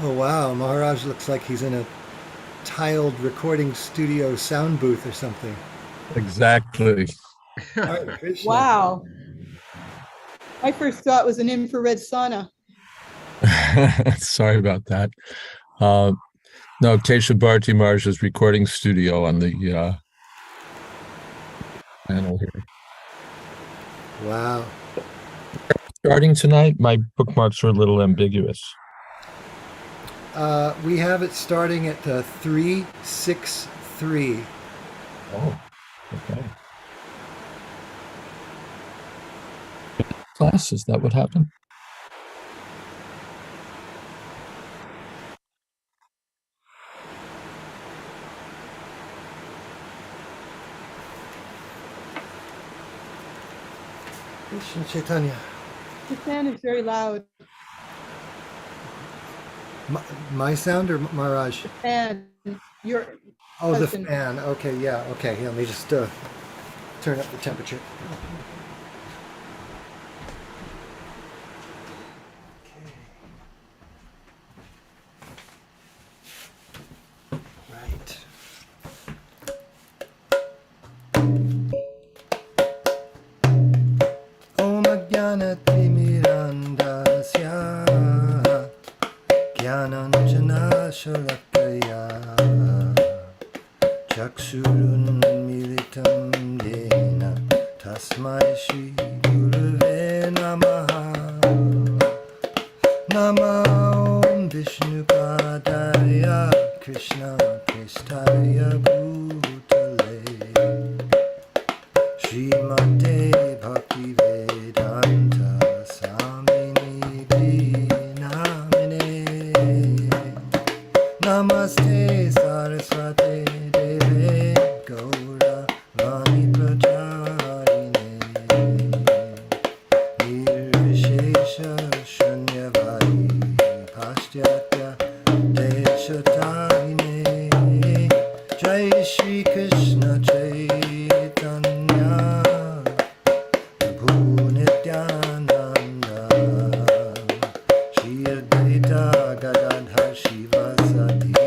Oh wow, Maharaj looks like he's in a tiled recording studio sound booth or something. Exactly. Hare Krishna. Wow. My first thought was an infrared sauna. Sorry about that. Uh, no, Keshav Bharati Maharaj's recording studio on the panel here. Wow. Starting tonight, my bookmarks are a little ambiguous. We have it starting at 363. Oh, okay. Class, is that what happened? Krishna Chaitanya. The fan is very loud. My sound or Maharaj? The fan. Your Oh, husband. the fan. Okay, yeah. Okay, here, let me just turn up the temperature. Right. Om Jnanatimirandasya Jnananjana Shalakaya Chakshurunmilitam Yena Tasmai Shri Gurave Namaha Nama Om Vishnupadaya Krishna Prestaya Bhutale Srimate Bhaktivedanta Swami Namine Namaste Saraswate Deve Gaura Vani Pracharine Nirvishesha Shunyavadi Paschatya Deshatarine Jai Shri Krishna Chaitanya Prabhu Nityananda Shri Advaita Gadadhar Shivasati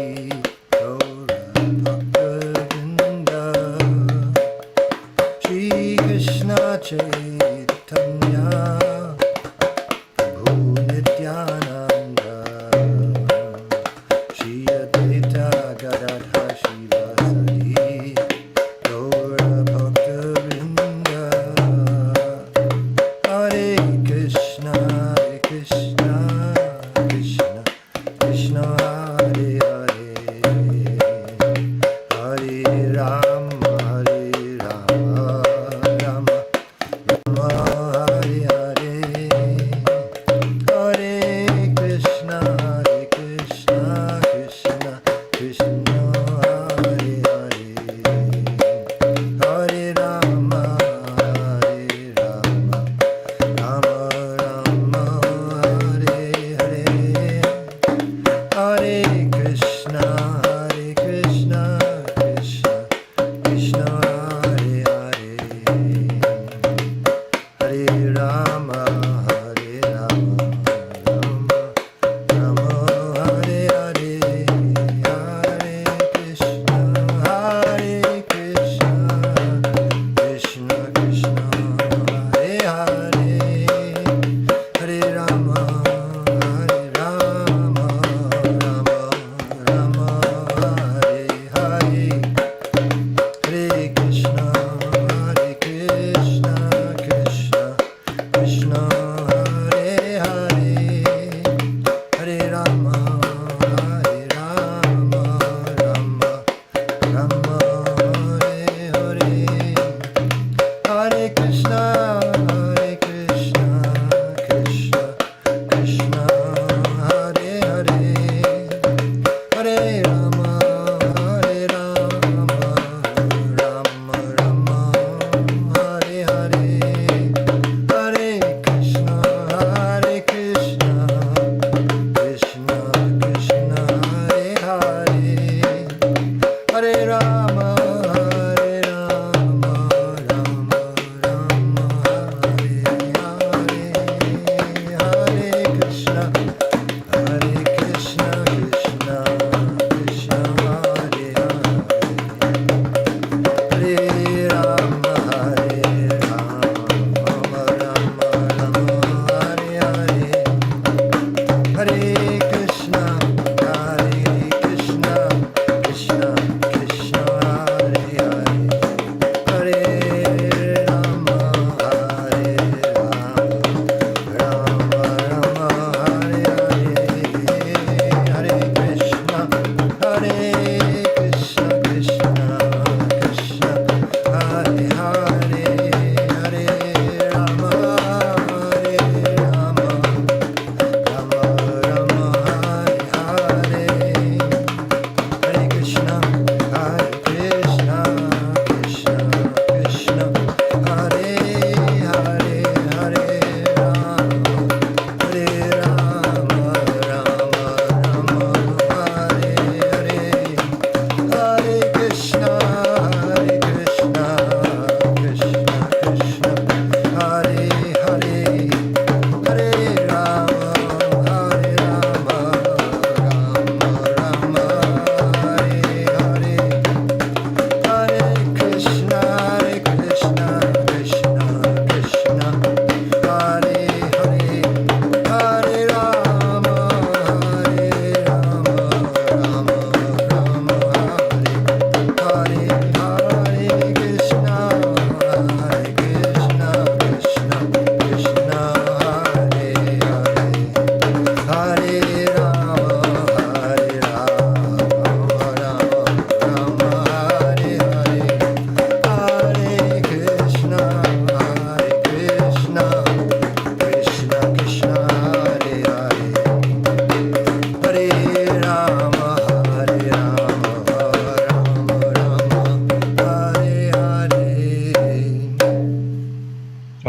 Gaura Bhakta Shri Krishna Chaitanya Prabhu Nityananda Shri Advaita Gadadhar Shivasati Gaura Bhakta Hare Krishna Krishna Krishna Hare Hare Hare Rama Rama Hare Hare Hare Krishna Krishna Krishna Hare Hare Hare Rama Rama Rama Hare Hare Hare Krishna Krishna Krishna Hare Hare Hare Rama Rama Rama Hare Hare Hare Krishna Krishna Krishna Hare Hare Hare Rama Rama Rama Hare Hare Hare Krishna Krishna Krishna Hare Hare Hare Rama Rama Hare Hare Hare Krishna Krishna Krishna Hare Hare Hare Rama Rama Hare Hare Hare Krishna Krishna Krishna Hare Hare Hare Rama Rama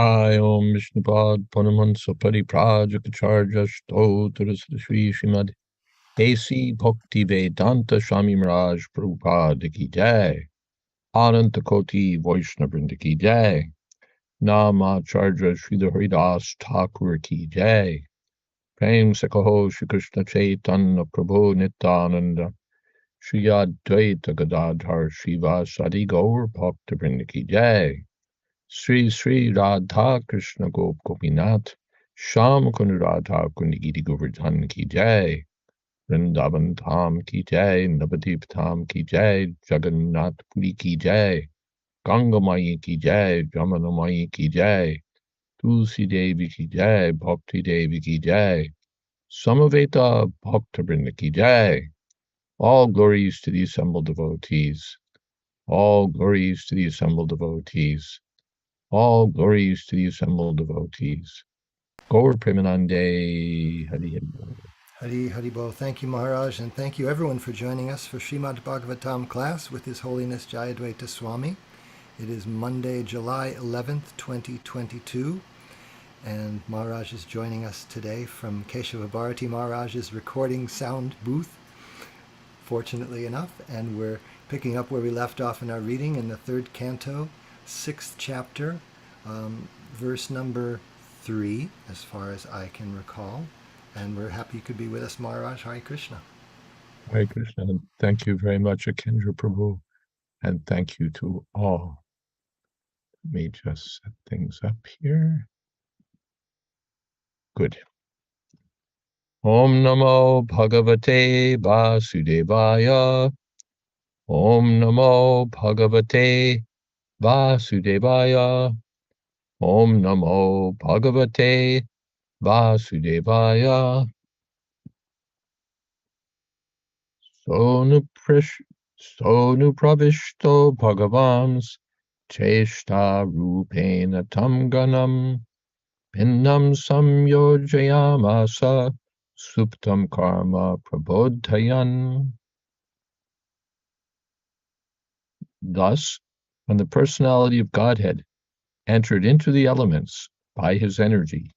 Om Vishnupad Panamansa Pariprajakacharya Stotra Sri Srimad A.C. Bhakti Vedanta Swami Maharaj Prabhupada Ki Jai. Ananta Koti Vaishnava Vrinda Ki Jai. Namacharya Sridhar Haridas Thakur Ki Jai. Prem Sakaho Shri Krishna Chaitanya Prabhu Nityananda Shri Jayādvaita Gadadhar Shiva Sadi Gaur Bhakta Vrinda Ki Jai. Sri Sri Radha Krishna Gop Gopinath Sham Kund Radha Kund Giri Govardhan Ki Jai. Vrindavan Dham Ki Jai. Navadip Dham Ki Jai. Jagannath Puri Ki Jai. Ganga Mai Ki Jai. Jamuna Mai Ki Jai. Tulsi Devi Ki Jai. Bhakti Devi Ki Jai. Samaveta Bhakta Vrinda Ki Jai. All glories to the assembled devotees. All glories to the assembled devotees. All glories to the assembled devotees. Gaur Premanande Hari Hari. Hari Hari Bol. Thank you, Maharaj, and thank you everyone for joining us for Srimad Bhagavatam class with His Holiness Jayādvaita Swami. It is Monday, July 11th, 2022, and Maharaj is joining us today from Keshava Bharati Maharaj's recording sound booth, fortunately enough, and we're picking up where we left off in our reading in the third canto, 6th chapter, verse number 3, as far as I can recall. And we're happy you could be with us, Maharaj. Hare Krishna. Hare Krishna. And thank you very much, Akendra Prabhu. And thank you to all. Let me just set things up here. Good. Om Namo Bhagavate Vasudevaya. Om Namo Bhagavate Vasudevaya. Om Namo Bhagavate Vasudevaya. Sonu pravishto bhagavams cheshta rupena tam ganam pinnam samyojayamasa suptam karma prabodhayan. Thus, when the personality of Godhead entered into the elements by his energy,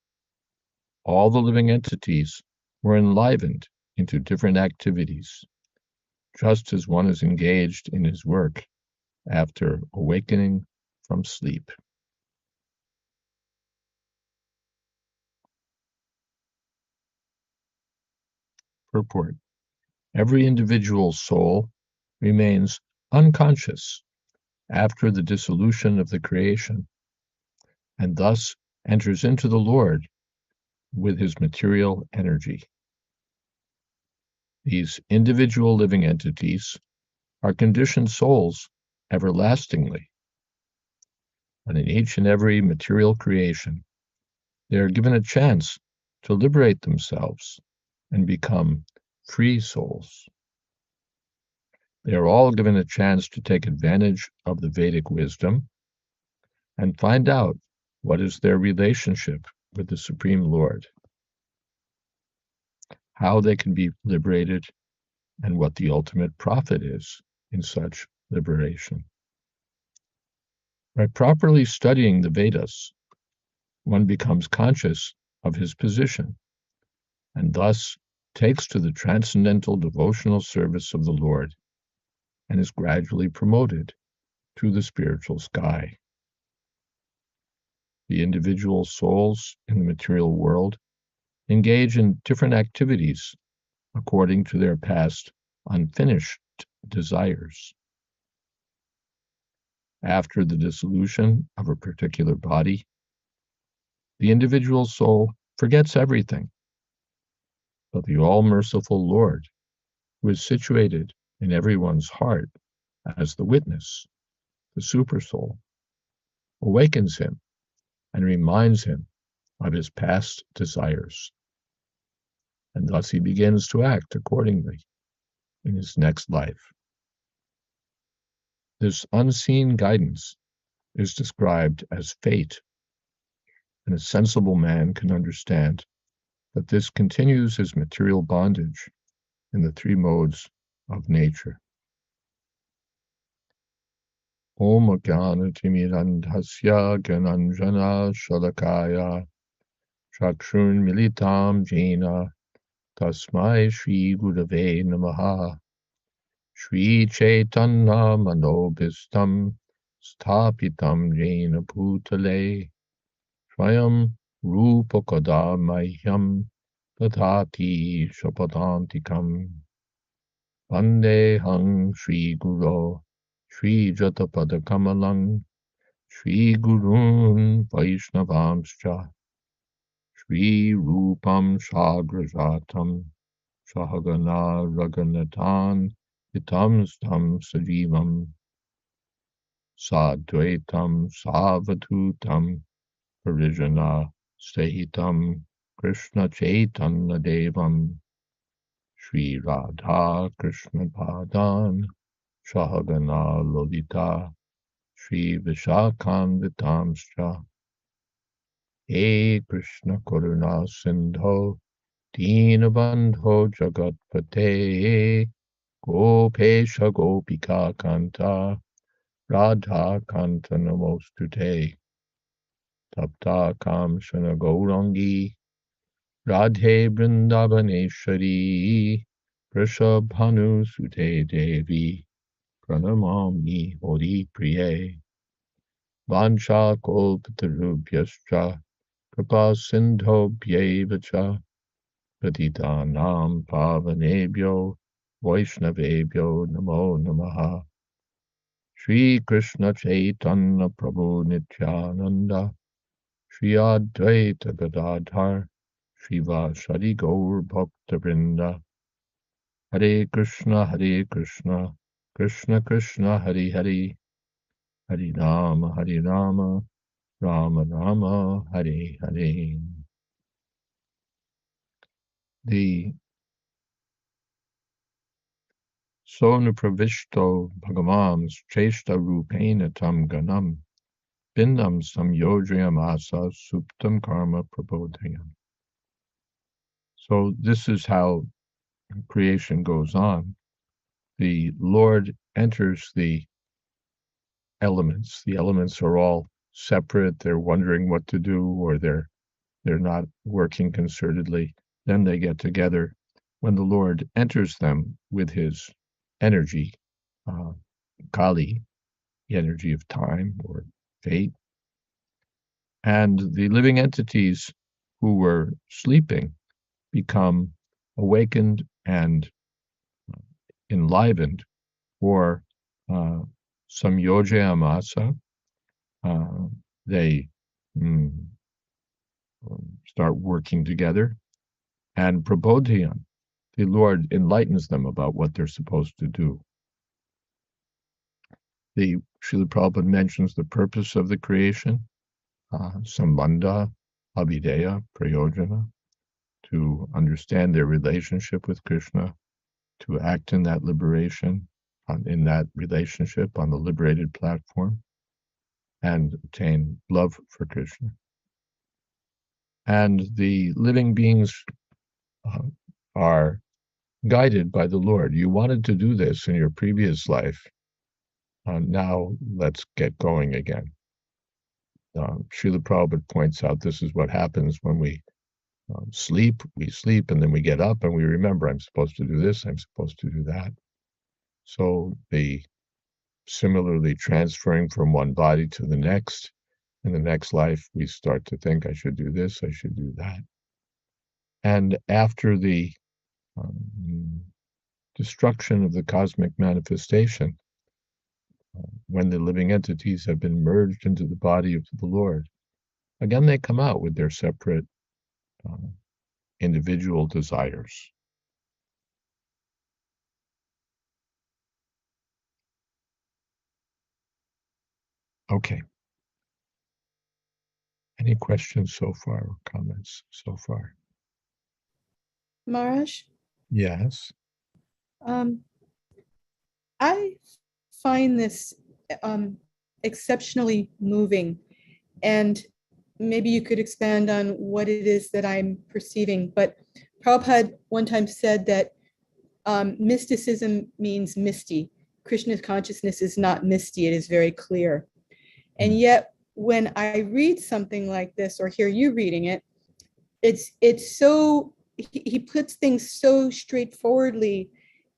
all the living entities were enlivened into different activities, just as one is engaged in his work after awakening from sleep. Purport. Every individual soul remains unconscious after the dissolution of the creation, and thus enters into the Lord with his material energy. These individual living entities are conditioned souls everlastingly, and in each and every material creation, they are given a chance to liberate themselves and become free souls. They are all given a chance to take advantage of the Vedic wisdom and find out what is their relationship with the Supreme Lord, how they can be liberated, and what the ultimate profit is in such liberation. By properly studying the Vedas, one becomes conscious of his position and thus takes to the transcendental devotional service of the Lord and is gradually promoted to the spiritual sky. The individual souls in the material world engage in different activities according to their past unfinished desires. After the dissolution of a particular body, the individual soul forgets everything, but the all-merciful Lord, who is situated in everyone's heart as the witness, the supersoul, awakens him and reminds him of his past desires. And thus he begins to act accordingly in his next life. This unseen guidance is described as fate, and a sensible man can understand that this continues his material bondage in the three modes of nature. Om Jnana-timirandhasya Gyananjana Shalakaya Chakshun Militam Jena Tasmai Shri Gurave Namaha Shri Chaitanya Manobhistam Sthapitam Jena Bhutale Swayam Rupakada Mahyam Tathati Shapadantikam Vandehang Shri Guru Shri Jatapadakamalang Shri Gurun Vaishnavamscha Shri Rupam Sagrajatam Sahagana Raganatan Hitam Stam Sajivam Sadvaitam Savatutam Parijana Sahitam Krishna Chaitanya Devam Shri Radha Krishna Padan Sahagana Lolita Shri Vishakhanvitamscha He Krishna Karuna Sindho Dinabandho Jagatpate Gopesha Gopika Kanta Radha Kanta Namostute Tapta Kamshana Gaurangi Radhe Vrindavaneshwari Vrishabhanu Sute Devi Pranamami Hori Priye Vansha Kolpatarubhyascha Kripa Sindho Bhyevacha Patitanam Pavanebhyo Vaishnavebhyo Namo Namaha Shri Krishna Chaitanya Prabhu Nityananda Shri Advaita Gadadhar Shivasadi Gaur Bhakta Vrinda Hare Krishna Krishna Krishna Hare Hare Hare Rama Rama Rama Hare Hare. The Sona Pravishto Bhagavam Cheshta Rupena Tam Ganam Bindam Samyojayam Asa Suptam Karma Prabodhayam. So this is how creation goes on. The Lord enters the elements. The elements are all separate. They're wondering what to do, or they're not working concertedly. Then they get together. When the Lord enters them with his energy, Kali, the energy of time or fate, and the living entities who were sleeping become awakened and enlivened for samyojayamasa. They start working together, and prabodhyan, the Lord enlightens them about what they're supposed to do. The Srila Prabhupada mentions the purpose of the creation, sambandha, abhideya, prayojana, to understand their relationship with Krishna, to act in that liberation, in that relationship on the liberated platform, and obtain love for Krishna. And the living beings are guided by the Lord. You wanted to do this in your previous life. Now let's get going again. Srila Prabhupada points out this is what happens when we sleep. We sleep and then we get up and we remember, I'm supposed to do this, I'm supposed to do that. So similarly transferring from one body to the next. In the next life, we start to think, I should do this, I should do that. And after the destruction of the cosmic manifestation, when the living entities have been merged into the body of the Lord, again they come out with their separate individual desires. Okay. Any questions so far or comments so far? Maharaj? Yes. I find this exceptionally moving, and maybe you could expand on what it is that I'm perceiving. But Prabhupada one time said that mysticism means misty, Krishna's consciousness is not misty, it is very clear. And yet, when I read something like this or hear you reading it, it's so, he puts things so straightforwardly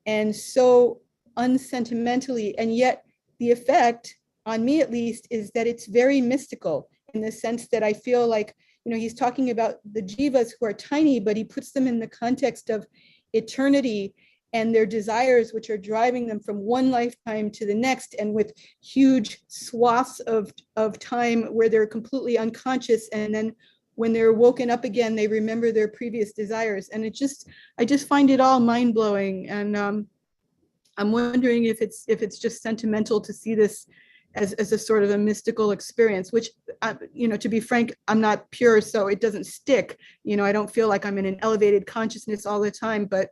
and so unsentimentally, and yet the effect on me at least is that it's very mystical, in the sense that I feel like, he's talking about the jivas who are tiny, but he puts them in the context of eternity and their desires, which are driving them from one lifetime to the next, and with huge swaths of time where they're completely unconscious, and then when they're woken up again, they remember their previous desires. And I just find it all mind-blowing. And I'm wondering if it's just sentimental to see this as a sort of a mystical experience, which, to be frank, I'm not pure, so it doesn't stick. I don't feel like I'm in an elevated consciousness all the time, but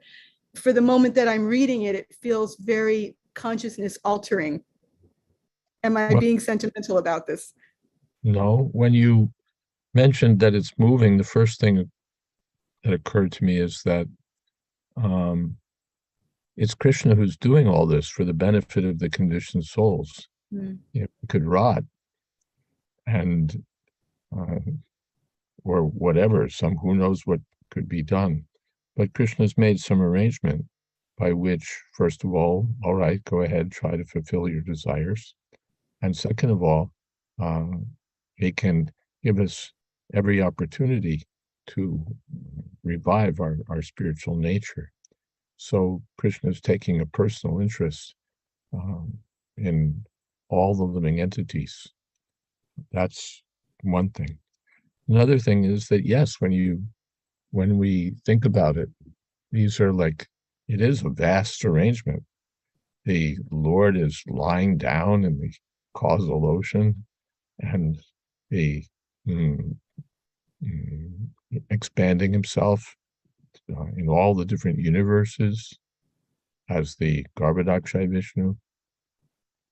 for the moment that I'm reading it, it feels very consciousness altering. Am I being sentimental about this? No, when you mentioned that it's moving, the first thing that occurred to me is that it's Krishna who's doing all this for the benefit of the conditioned souls. It could rot and or whatever, who knows what could be done. But Krishna's made some arrangement by which, first of all right, go ahead, try to fulfill your desires. And second of all, he can give us every opportunity to revive our spiritual nature. So Krishna is taking a personal interest in all the living entities. That's one thing. Another thing is that, yes, when we think about it, these are it is a vast arrangement. The Lord is lying down in the causal ocean, and the expanding himself in all the different universes as the Garbhodakshay Vishnu,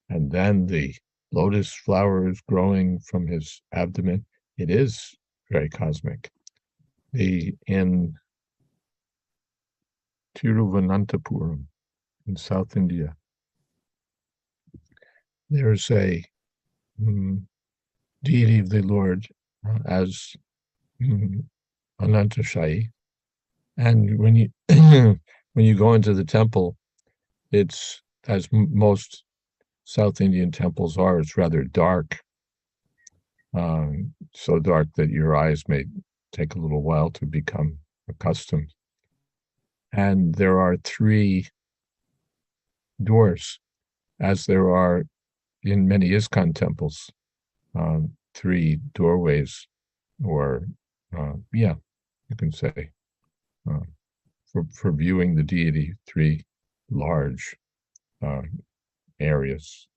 and then the lotus flowers growing from his abdomen. It is very cosmic. In Tiruvananthapuram in South India, there's a deity of the Lord as Anantashayi. And when you when you go into the temple, it's, as most South Indian temples are, it's rather dark, so dark that your eyes may take a little while to become accustomed. And there are 3 doors, as there are in many ISKCON temples, 3 doorways, or you can say, for viewing the deity, 3 large areas,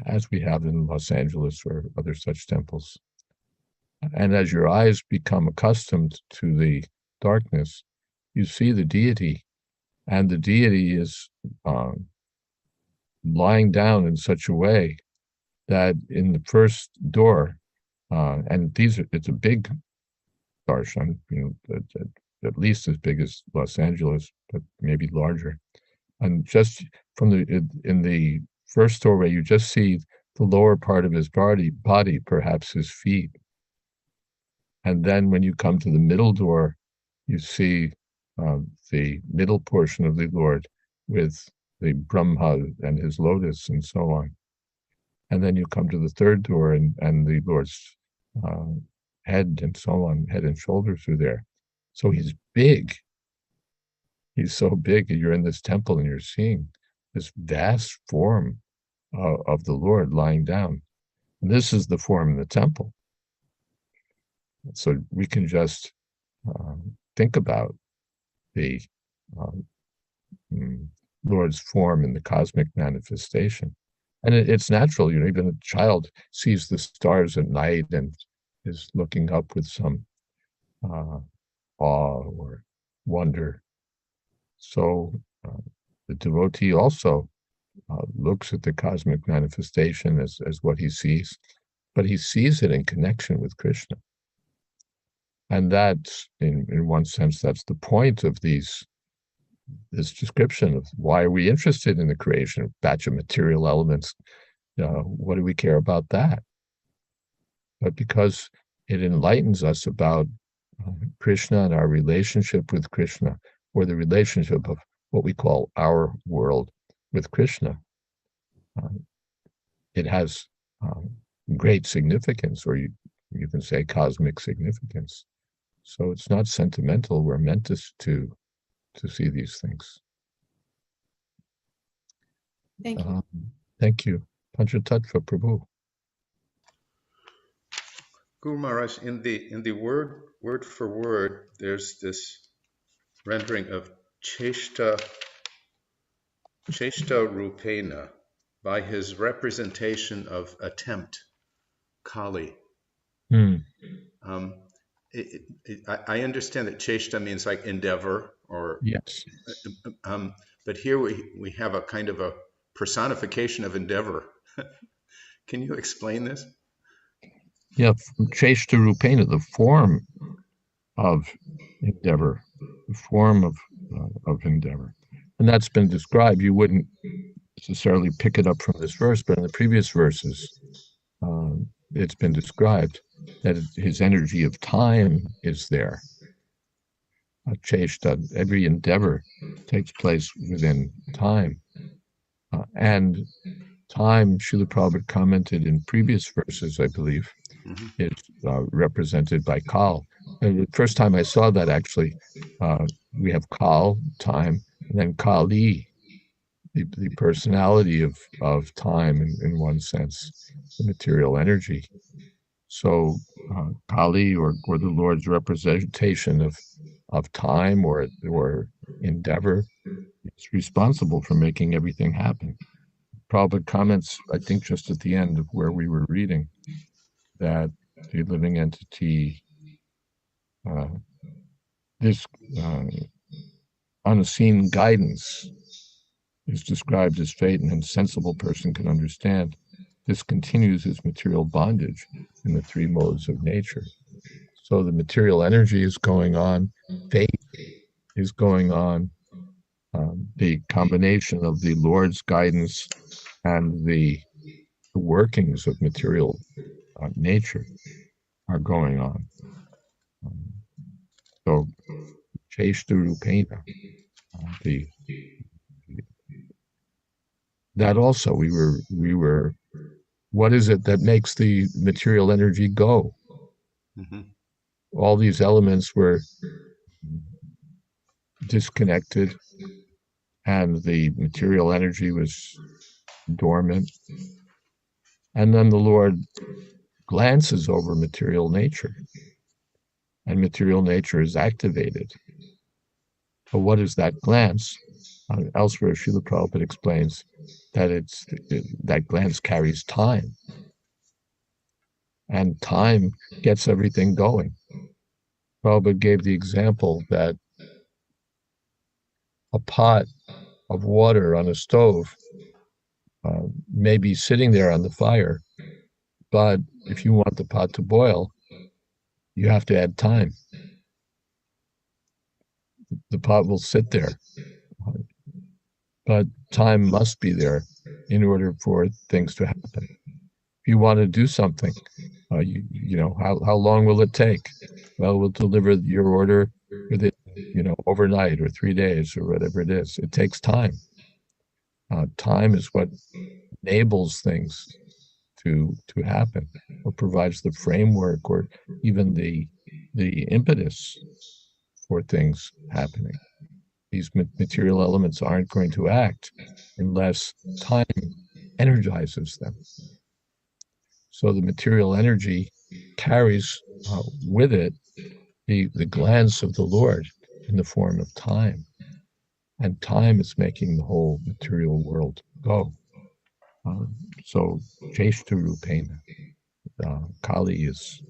as we have in Los Angeles or other such temples. And as your eyes become accustomed to the darkness, you see the deity, and the deity is lying down in such a way that in the first door, and it's a big darshan, at least as big as Los Angeles, but maybe larger. And just in the first doorway, you just see the lower part of his body, perhaps his feet. And then when you come to the middle door, you see the middle portion of the Lord with the Brahma and his lotus and so on. And then you come to the third door, and the Lord's head and so on, head and shoulders are there. So he's big. He's so big that you're in this temple and you're seeing this vast form of the Lord lying down. And this is the form in the temple. So we can just think about the Lord's form in the cosmic manifestation. And it's natural, even a child sees the stars at night and is looking up with some awe or wonder. So the devotee also looks at the cosmic manifestation as what he sees, but he sees it in connection with Krishna. And that's, in one sense, that's the point of these this description of why are we interested in the creation of a batch of material elements? What do we care about that? But because it enlightens us about Krishna and our relationship with Krishna, or the relationship of what we call our world with Krishna, it has great significance, or you can say cosmic significance. So it's not sentimental. We're meant to see these things. Thank you. Thank you. Panchatattva Prabhu. Guru Maharaj, in the word for word, there's this rendering of cheshta rupena, by his representation of attempt, Kali. I understand that cheshta means like endeavor, or yes, but here we have a kind of a personification of endeavor. Can you explain this? Yeah, cheshta rupena, the form of endeavor, the form of endeavor, and that's been described. You wouldn't necessarily pick it up from this verse, but in the previous verses, it's been described that his energy of time is there. Cheshta, every endeavor takes place within time, and time, Srila Prabhupada commented in previous verses, I believe, is represented by Kal. And the first time I saw that, actually, we have Kal, time, and then Kali, the personality of time in one sense, the material energy. So Kali, or the Lord's representation of time or endeavor, is responsible for making everything happen. Prabhupada comments, I think just at the end of where we were reading, that the living entity, this unseen guidance is described as fate, and a sensible person can understand. This continues his material bondage in the three modes of nature. So the material energy is going on, fate is going on, the combination of the Lord's guidance and the workings of material nature are going on. So, cheshta rupena, that also we were. What is it that makes the material energy go? All these elements were disconnected, and the material energy was dormant. And then the Lord glances over material nature, and material nature is activated. But what is that glance? Elsewhere, Srila Prabhupada explains that that glance carries time, and time gets everything going. Prabhupada gave the example that a pot of water on a stove may be sitting there on the fire, but if you want the pot to boil, you have to add time. The pot will sit there, but time must be there in order for things to happen. If you want to do something, how long will it take? Well, we'll deliver your order within, overnight or 3 days or whatever it is. It takes time. Time is what enables things to happen, or provides the framework, or even the impetus for things happening. These material elements aren't going to act unless time energizes them. So the material energy carries with it the glance of the Lord in the form of time. And time is making the whole material world go. So cheshta rupena, Kali is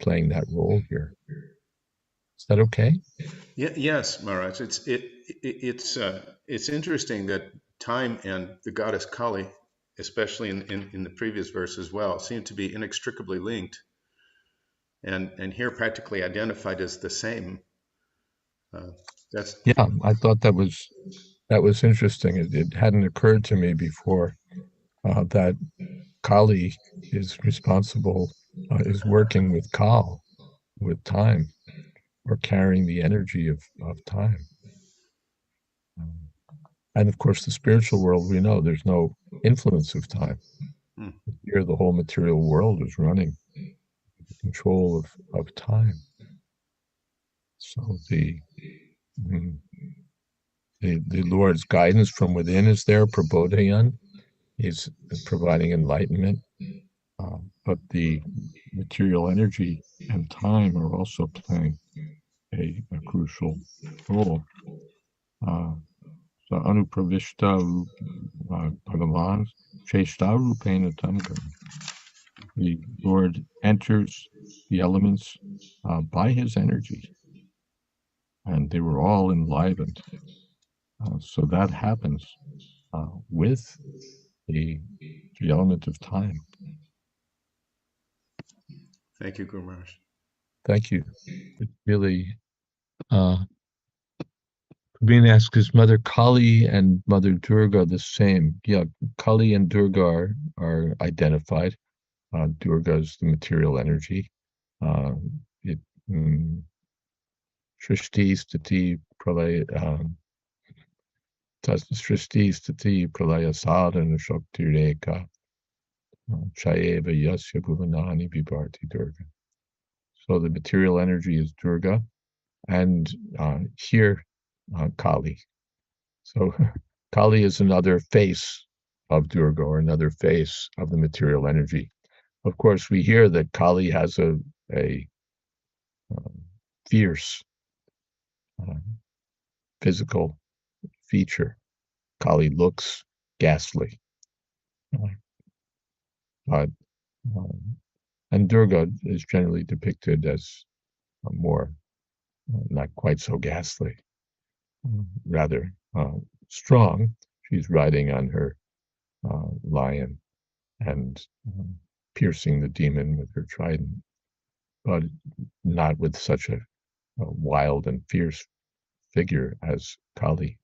playing that role here. Is that okay? Yes, Maharaj. It's interesting that time and the goddess Kali, especially in the previous verse as well, seem to be inextricably linked, and here practically identified as the same. That's Yeah, I thought that was interesting. It hadn't occurred to me before that Kali is responsible, is working with Kal, with time, or carrying the energy of time. And of course, the spiritual world, we know there's no influence of time. hmm. Here, the whole material world is running the control of time. So mm, the Lord's guidance from within is there, Prabodhayan. He's providing enlightenment. But the material energy and time are also playing a crucial role. So anupravishta bhagavan chesta rupena tamkar. The Lord enters the elements by his energy, and they were all enlivened. So that happens with the element of time. Thank you, Guru Maharaj. Thank you. It really, being asked, is Mother Kali and Mother Durga the same? Yeah, Kali and Durga are identified. Durga is the material energy. It Srishti Sthiti Pralaya Srishti Sthiti Pralaya Sadhana Shakti Reka Chayeva Yasya Bhuvanani Vibharti Durga. So the material energy is Durga, and here Kali. So Kali is another face of Durga, or another face of the material energy. Of course, we hear that Kali has a fierce physical feature. Kali looks ghastly. But and Durga is generally depicted as more not quite so ghastly, rather strong. She's riding on her lion and piercing the demon with her trident, but not with such a wild and fierce figure as Kali.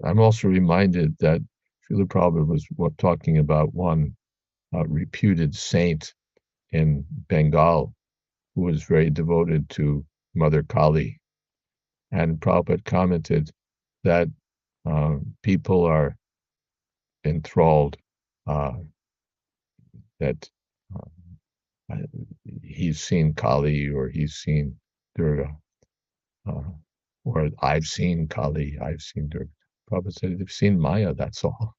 I'm also reminded that Srila Prabhupada was talking about one reputed saint in Bengal who was very devoted to Mother Kali. And Prabhupada commented that people are enthralled that he's seen Kali or he's seen Durga, or I've seen Kali, I've seen Durga. Prabhupada said they've seen Maya, that's all.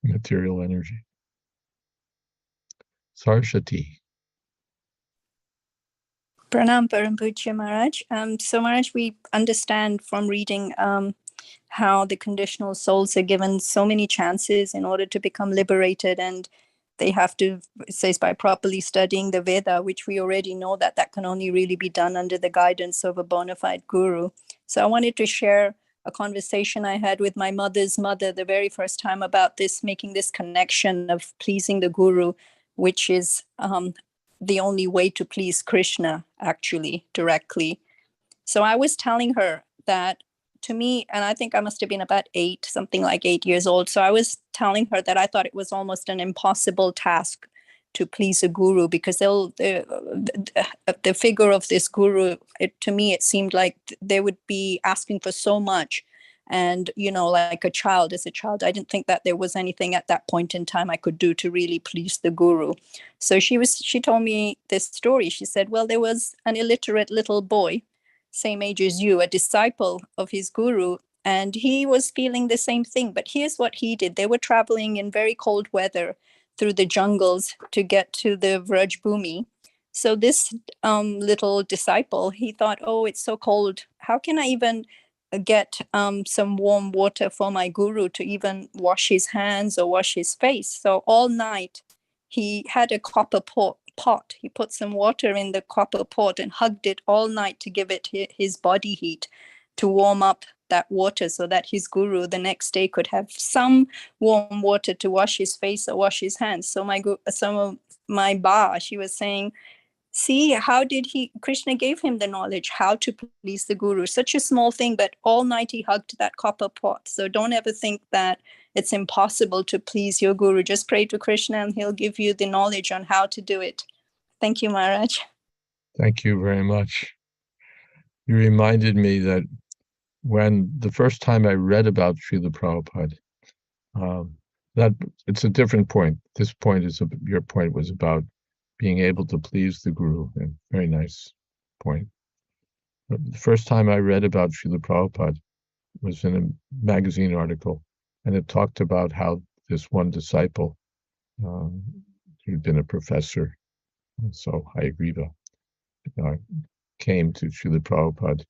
Material energy. Saraswati. Pranam Parampuja Maharaj. So Maharaj, we understand from reading how the conditional souls are given so many chances in order to become liberated, and they have to, it says, by properly studying the Veda, which we already know that can only really be done under the guidance of a bona fide guru. So I wanted to share a conversation I had with my mother's mother the very first time about this, making this connection of pleasing the guru, which is the only way to please Krishna, actually, directly. So I was telling her that, to me, and I think I must have been about 8, something like 8 years old. So I was telling her that I thought it was almost an impossible task to please a guru, because the figure of this guru, to me, it seemed like they would be asking for so much. And, like a child, as a child, I didn't think that there was anything at that point in time I could do to really please the guru. So she told me this story. She said, well, there was an illiterate little boy, same age as you, a disciple of his guru, and he was feeling the same thing. But here's what he did. They were traveling in very cold weather through the jungles to get to the Vraj Bhumi. So this little disciple, he thought, oh, it's so cold. How can I even get some warm water for my guru to even wash his hands or wash his face? So all night he had a copper pot. He put some water in the copper pot and hugged it all night to give it his body heat, to warm up that water, so that his guru the next day could have some warm water to wash his face or wash his hands. So my ba, she was saying, See, how did Krishna gave him the knowledge how to please the guru. Such a small thing, but all night he hugged that copper pot. So don't ever think that it's impossible to please your guru. Just pray to Krishna and he'll give you the knowledge on how to do it. Thank you, Maharaj. Thank you very much. You reminded me that when the first time I read about Srila Prabhupada, that it's a different point. This point is, your point was about being able to please the guru. And very nice point. But the first time I read about Srila Prabhupada was in a magazine article, and it talked about how this one disciple, who'd been a professor, so Hayagriva, came to Srila Prabhupada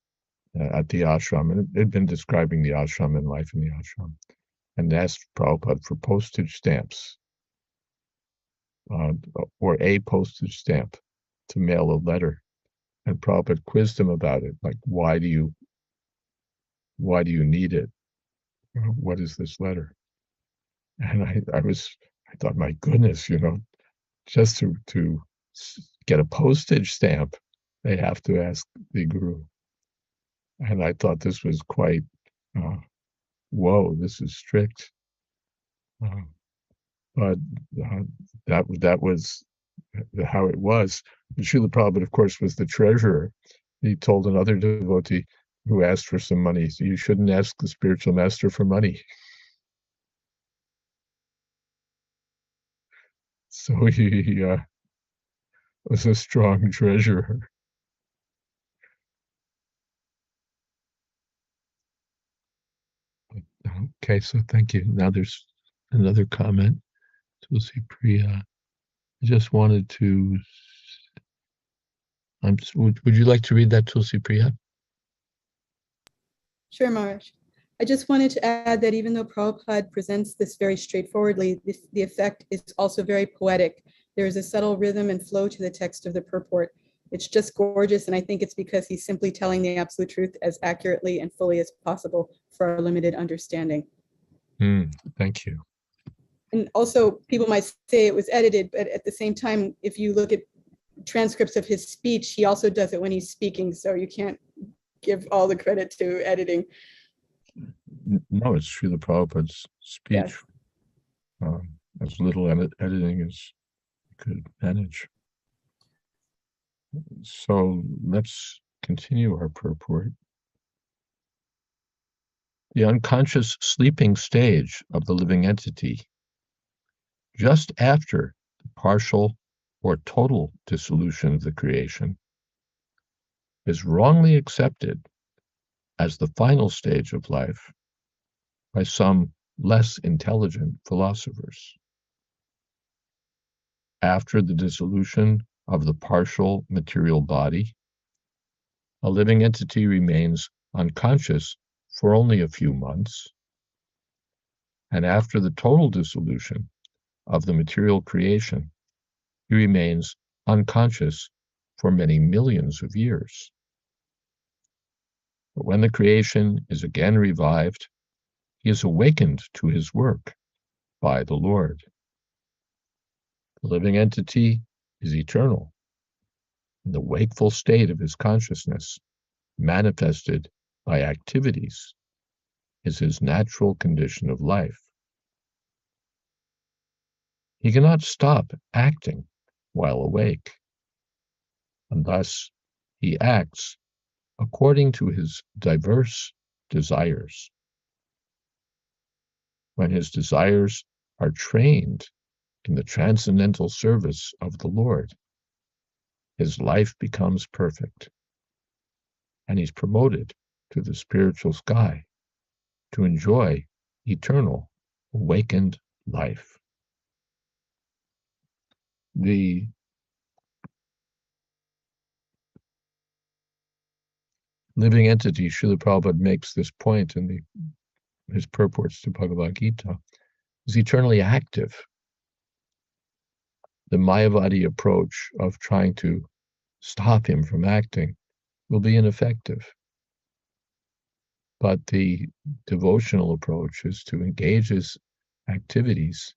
at the ashram, and it had been describing the ashram and life in the ashram, and asked Prabhupada for postage stamps, or a postage stamp to mail a letter. And Prabhupada quizzed him about it, like, why do you need it? What is this letter? And I thought, my goodness, just to get a postage stamp, they have to ask the guru. And I thought this was quite, whoa, this is strict. But that was how it was. And Srila Prabhupada, of course, was the treasurer. He told another devotee who asked for some money, you shouldn't ask the spiritual master for money. So he was a strong treasurer. Okay, so thank you. Now there's another comment. Tulsi Priya. I just wanted to. Would you like to read that, Tulsi Priya? Sure, Maharaj. I just wanted to add that even though Prabhupada presents this very straightforwardly, the effect is also very poetic. There is a subtle rhythm and flow to the text of the purport. It's just gorgeous, and I think it's because he's simply telling the absolute truth as accurately and fully as possible for our limited understanding. Thank you. And also, people might say it was edited, but at the same time, if you look at transcripts of his speech, he also does it when he's speaking, so you can't give all the credit to editing. No, it's Srila Prabhupada's speech. Yes. As little editing as you could manage. So let's continue our purport. The unconscious sleeping stage of the living entity, just after the partial or total dissolution of the creation, is wrongly accepted as the final stage of life by some less intelligent philosophers. After the dissolution of the partial material body, a living entity remains unconscious for only a few months, and after the total dissolution of the material creation, he remains unconscious for many millions of years. But when the creation is again revived, he is awakened to his work by the Lord. The living entity is eternal, in the wakeful state of his consciousness, manifested by activities, is his natural condition of life. He cannot stop acting while awake, and thus he acts according to his diverse desires. When his desires are trained in the transcendental service of the Lord, his life becomes perfect, and he's promoted to the spiritual sky to enjoy eternal awakened life. The living entity, Srila Prabhupada makes this point in his purports to Bhagavad Gita, is eternally active. The Mayavadi approach of trying to stop him from acting will be ineffective. But the devotional approach is to engage his activities,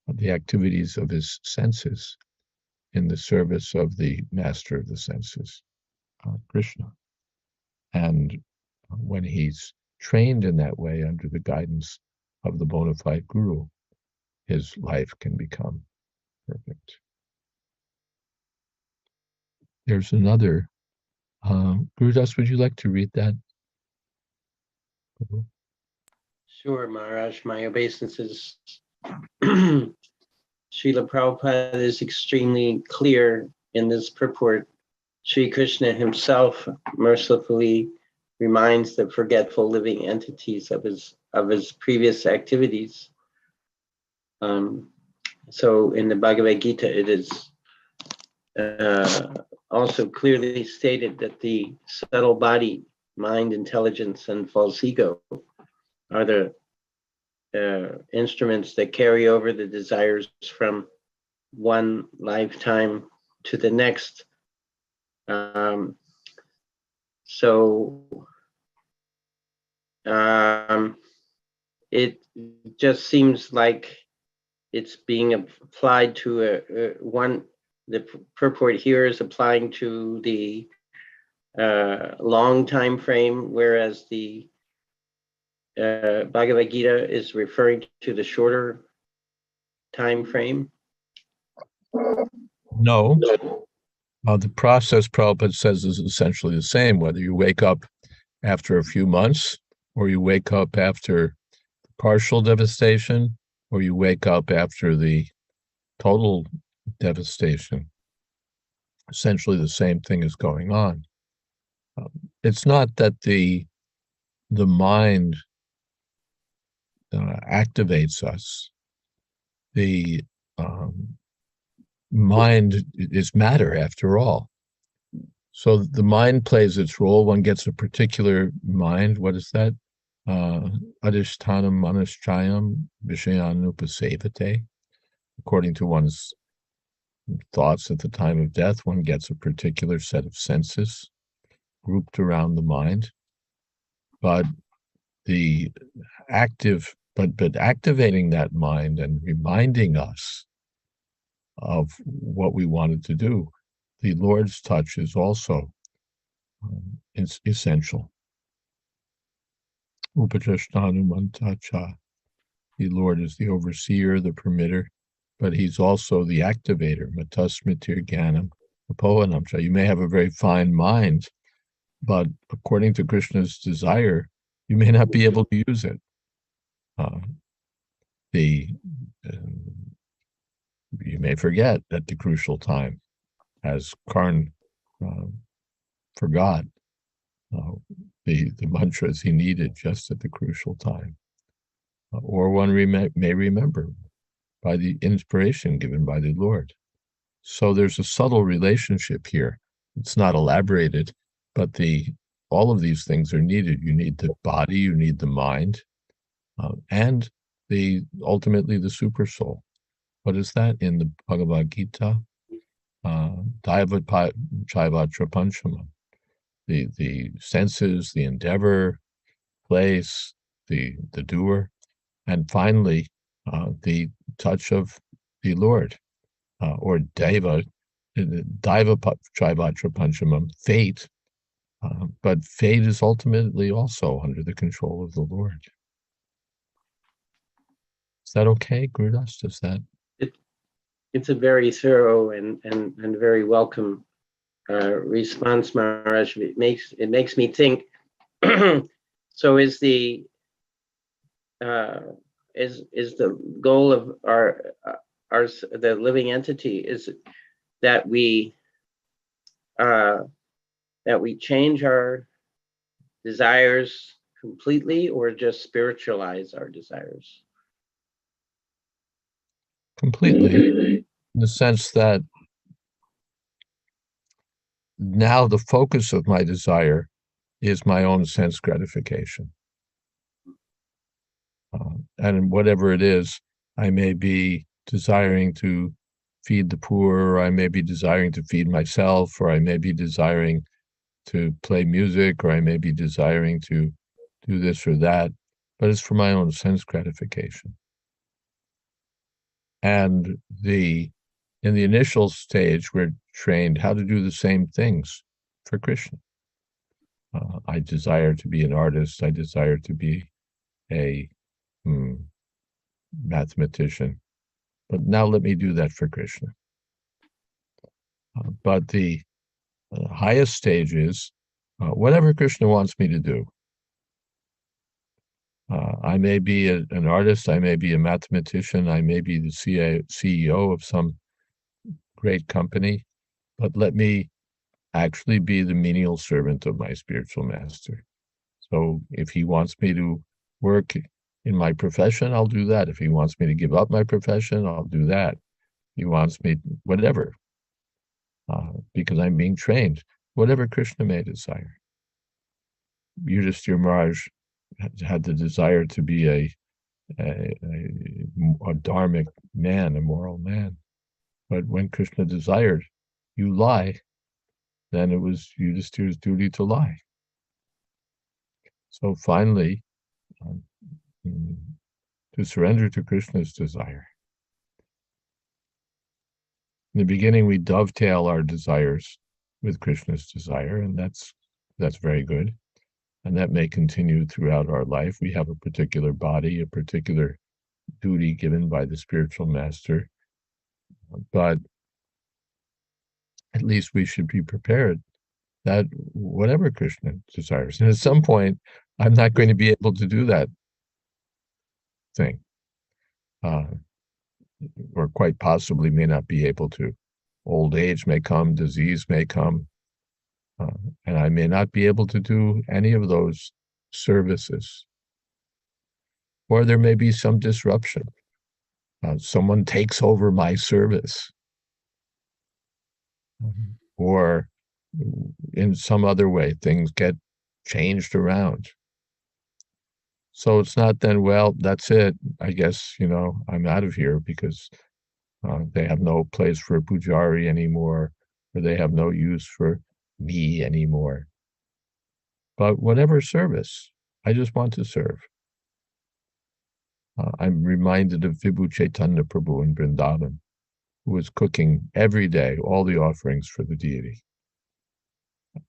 the activities of his senses, in the service of the master of the senses, Krishna. And when he's trained in that way under the guidance of the bona fide guru, his life can become perfect. There's another. Gurudas, would you like to read that? Sure, Maharaj. My obeisances. Srila Prabhupada is extremely clear in this purport. Sri Krishna himself mercifully reminds the forgetful living entities of his previous activities. So in the Bhagavad Gita, it is also clearly stated that the subtle body, mind, intelligence, and false ego are the instruments that carry over the desires from one lifetime to the next. It just seems like it's being applied to the purport here is applying to the long time frame, whereas the Bhagavad Gita is referring to the shorter time frame. No. The process, Prabhupada says, is essentially the same, whether you wake up after a few months, or you wake up after partial devastation, or you wake up after the total devastation. Essentially the same thing is going on. It's not that the mind activates us. The mind is matter, after all. So the mind plays its role. One gets a particular mind. What is that? Adhishthana manaschayam vishayanupasevate. According to one's thoughts at the time of death, one gets a particular set of senses grouped around the mind. But the activating that mind and reminding us of what we wanted to do, the Lord's touch is also essential. Upajasthanu mantacha. The Lord is the overseer, the permitter, but he's also the activator. Matasmitir gyanam apohanamcha. You may have a very fine mind, but according to Krishna's desire, you may not be able to use it. You may forget at the crucial time, as Karn forgot the mantras he needed just at the crucial time. Or one may remember by the inspiration given by the Lord. So there's a subtle relationship here. It's not elaborated, but all of these things are needed. You need the body, you need the mind, and ultimately the super soul. What is that in the Bhagavad Gita? Daiva Chaivatra Panchama. The senses, the endeavor, place, the doer, and finally the touch of the Lord, or Daiva Chaivatra Panchamam, fate. But fate is ultimately also under the control of the Lord. Is that okay, Gurudas? Does that? It's a very thorough and very welcome response, Maharaj. It makes me think. So is the goal of the living entity is that we change our desires completely, or just spiritualize our desires? Completely, in the sense that now the focus of my desire is my own sense gratification. And whatever it is, I may be desiring to feed the poor, or I may be desiring to feed myself, or I may be desiring to play music, or I may be desiring to do this or that, but it's for my own sense gratification. And in the initial stage, we're trained how to do the same things for Krishna. I desire to be an artist. I desire to be a mathematician. But now let me do that for Krishna. But the highest stage is whatever Krishna wants me to do. I may be an artist, I may be a mathematician, I may be the CEO of some great company, but let me actually be the menial servant of my spiritual master. So if he wants me to work in my profession, I'll do that. If he wants me to give up my profession, I'll do that. If he wants me, whatever, because I'm being trained, whatever Krishna may desire. Yudhishthira Maharaj had the desire to be a dharmic man, a moral man. But when Krishna desired, you lie, then it was Yudhishthira's duty to lie. So finally, to surrender to Krishna's desire. In the beginning, we dovetail our desires with Krishna's desire, and that's very good. And that may continue throughout our life. We have a particular body, a particular duty given by the spiritual master. But at least we should be prepared that whatever Krishna desires, and at some point, I'm not going to be able to do that thing. Or quite possibly may not be able to. Old age may come, disease may come, and I may not be able to do any of those services. Or there may be some disruption. Someone takes over my service. Or in some other way, things get changed around. So it's not then, well, that's it. I guess, I'm out of here because they have no place for a pujari anymore, or they have no use for me anymore. But whatever service, I just want to serve. I'm reminded of Vibhu Chaitanya Prabhu in Vrindavan, who was cooking every day all the offerings for the deity.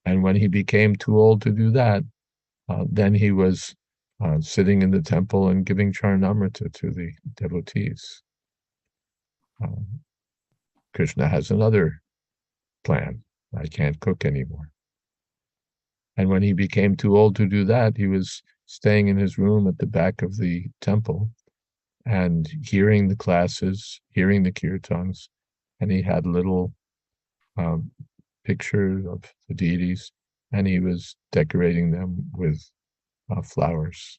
And when he became too old to do that, then he was sitting in the temple and giving charnamrita to the devotees. Krishna has another plan. I can't cook anymore. And when he became too old to do that, he was staying in his room at the back of the temple and hearing the classes, hearing the kirtans, and he had little pictures of the deities, and he was decorating them with flowers.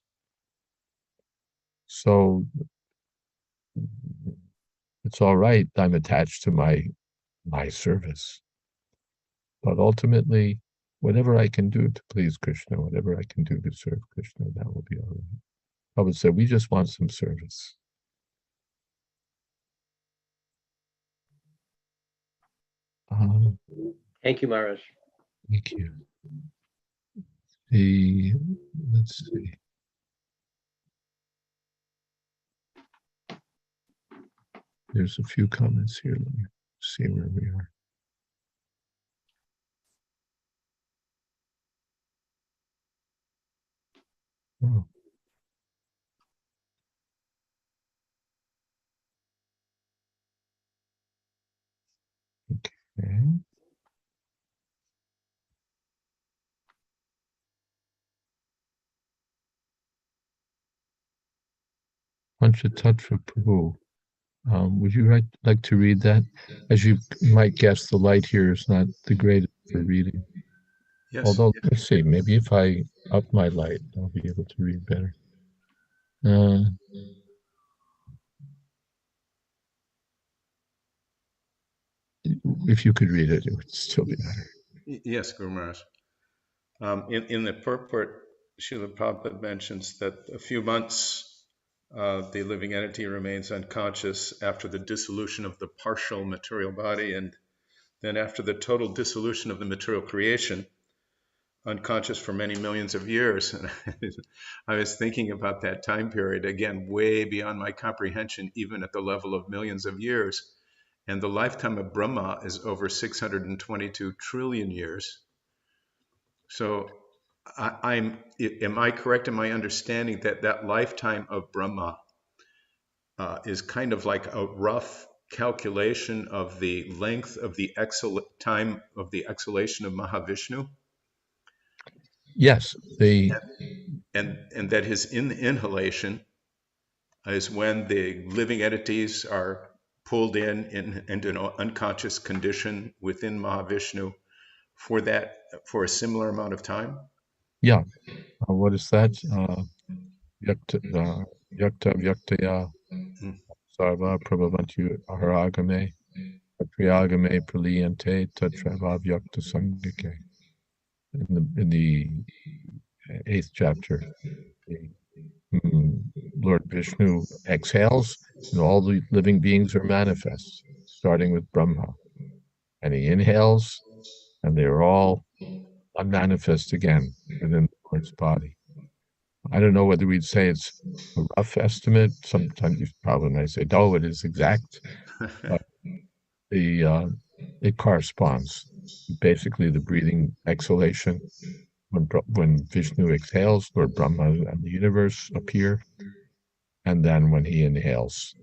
So it's all right, I'm attached to my service. But ultimately, whatever I can do to please Krishna, whatever I can do to serve Krishna, that will be all right. I would say we just want some service. Thank you, Maharaj. Thank you. Let's see. There's a few comments here. Let me see where we are. Oh. Okay. Panchatattva Prabhu. Would you like to read that? As you might guess, the light here is not the greatest for reading. Yes. Although, let's see, maybe if I up my light, I'll be able to read better. If you could read it, it would still be better. Yes, Guru Maharaj. In the purport, Srila Prabhupada mentions that a few months the living entity remains unconscious after the dissolution of the partial material body, and then after the total dissolution of the material creation, unconscious for many millions of years. And I was thinking about that time period, again, way beyond my comprehension, even at the level of millions of years. and the lifetime of Brahma is over 622 trillion years. So am I correct in my understanding that that lifetime of Brahma is kind of like a rough calculation of the length of the time of the exhalation of Mahavishnu? Yes, And that his inhalation is when the living entities are pulled into an unconscious condition within Mahavishnu for a similar amount of time. yeah. What is that? Yakta Vyaktaya Hmm. Sarva Prabhavantu Aharagame Priyagame Praliyante Tatrava Vyakta Sangike. In the 8th chapter, Lord Vishnu exhales, and all the living beings are manifest, starting with Brahma. And he inhales, and they are all unmanifest again within the Lord's body. I don't know whether we'd say it's a rough estimate. Sometimes you probably may say, no, it is exact. But it corresponds. Basically, the breathing exhalation, when Vishnu exhales, Lord Brahma and the universe appear. And then when he inhales,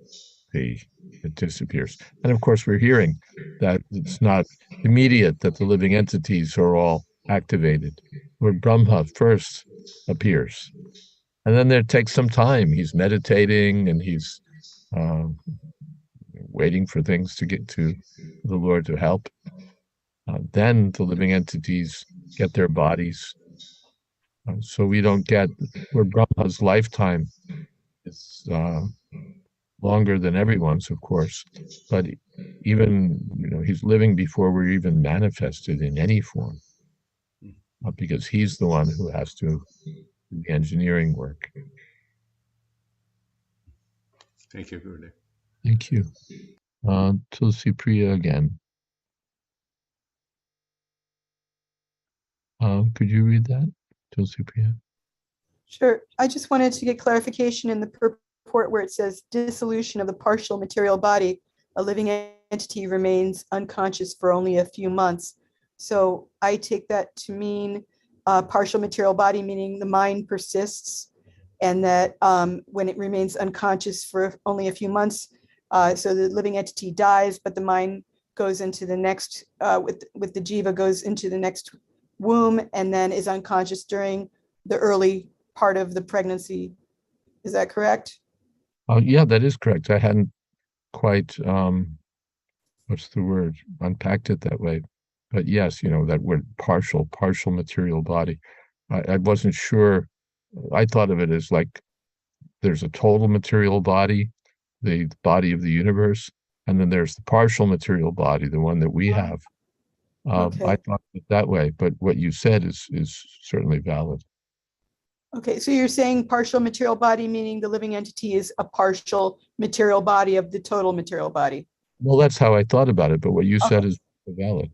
it disappears. And of course, we're hearing that it's not immediate that the living entities are all activated. Lord Brahma first appears. And then there takes some time. He's meditating and he's waiting for things to get to the Lord to help. Then the living entities get their bodies. So we don't get where Brahma's lifetime is longer than everyone's, of course. But even, he's living before we're even manifested in any form, because he's the one who has to do the engineering work. Thank you, Gurudev. Thank you. Tulsi Priya again. Could you read that, Tulsi Priya? Sure. I just wanted to get clarification in the purport where it says dissolution of the partial material body, a living entity remains unconscious for only a few months. So I take that to mean partial material body, meaning the mind persists, and that when it remains unconscious for only a few months, so the living entity dies, but the mind goes into the next, with the jiva goes into the next womb and then is unconscious during the early part of the pregnancy. Is that correct? Yeah, that is correct. I hadn't quite, what's the word, unpacked it that way. But yes, that word partial material body. I wasn't sure. I thought of it as like there's a total material body, the body of the universe, and then there's the partial material body, the one that we have. Okay. I thought of it that way, but what you said is certainly valid. Okay, so you're saying partial material body, meaning the living entity is a partial material body of the total material body. Well, that's how I thought about it, but what you said is valid.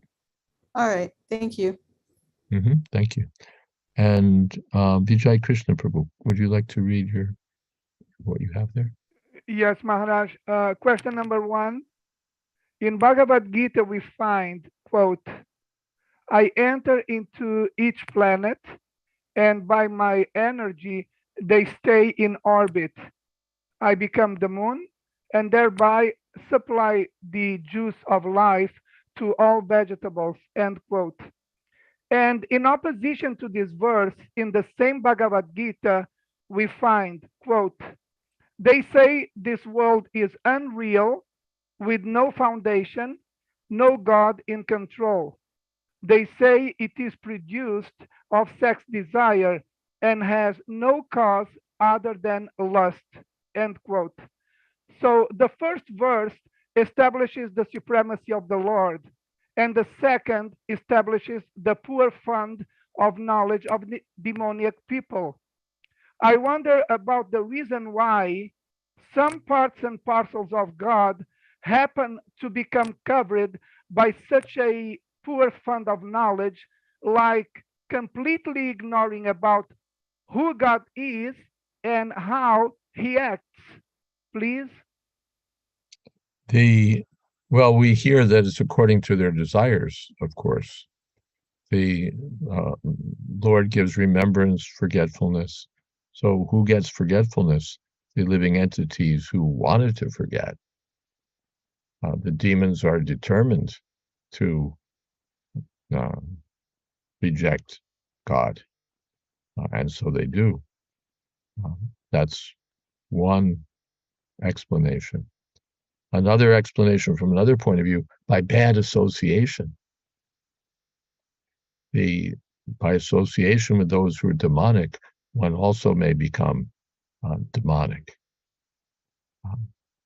All right, thank you. Thank you. And Vijay Krishna Prabhu, would you like to read what you have there? Yes, Maharaj. Question number 1. In Bhagavad Gita, we find, quote, I enter into each planet, and by my energy, they stay in orbit. I become the moon, and thereby supply the juice of life to all vegetables, end quote. And in opposition to this verse, in the same Bhagavad Gita, we find, quote, they say this world is unreal, with no foundation, no God in control. They say it is produced of sex desire and has no cause other than lust, end quote. So the first verse establishes the supremacy of the Lord, and the second establishes the poor fund of knowledge of the demoniac people. I wonder about the reason why some parts and parcels of God happen to become covered by such a poor fund of knowledge, like completely ignoring about who God is and how he acts. Please. Well, we hear that it's according to their desires, of course. The Lord gives remembrance, forgetfulness. So who gets forgetfulness? The living entities who wanted to forget. The demons are determined to reject God, and so they do. That's one explanation. Another explanation from another point of view, by bad association. By association with those who are demonic, one also may become demonic.